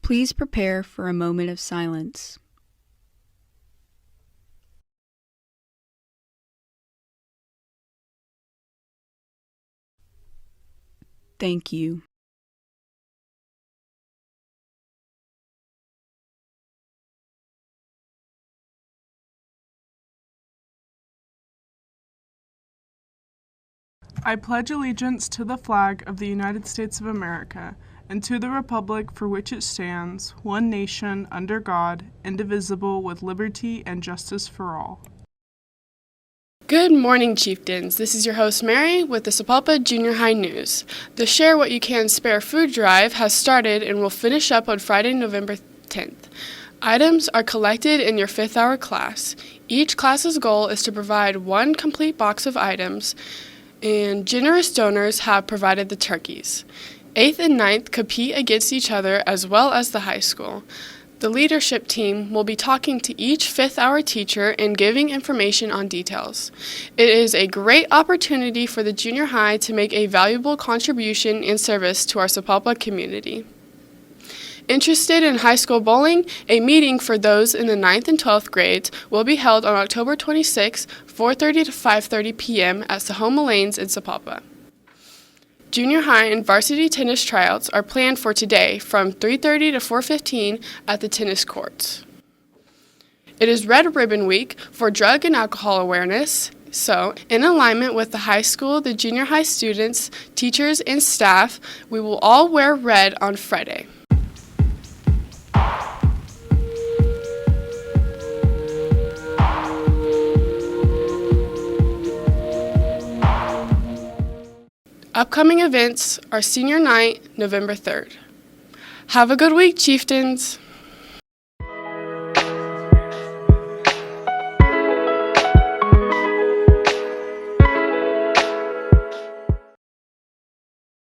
Please prepare for a moment of silence. Thank you. I pledge allegiance to the flag of the United States of America and to the republic for which it stands, one nation, under God, indivisible, with liberty and justice for all. Good morning, Chieftains. This is your host, Mary, with the Sapulpa Junior High News. The Share What You Can Spare food drive has started and will finish up on Friday, November 10th. Items are collected in your 5th hour class. Each class's goal is to provide one complete box of items, and generous donors have provided the turkeys. 8th and 9th compete against each other as well as the high school. The leadership team will be talking to each 5th hour teacher and giving information on details. It is a great opportunity for the junior high to make a valuable contribution in service to our Sapulpa community. Interested in high school bowling? A meeting for those in the 9th and 12th grades will be held on October 26, 4:30 to 5:30 p.m. at Sahoma Lanes in Sapulpa. Junior high and varsity tennis tryouts are planned for today from 3:30 to 4:15 at the tennis courts. It is Red Ribbon Week for drug and alcohol awareness. So, in alignment with the high school, the junior high students, teachers, and staff, we will all wear red on Friday. Upcoming events are Senior Night, November 3rd. Have a good week, Chieftains!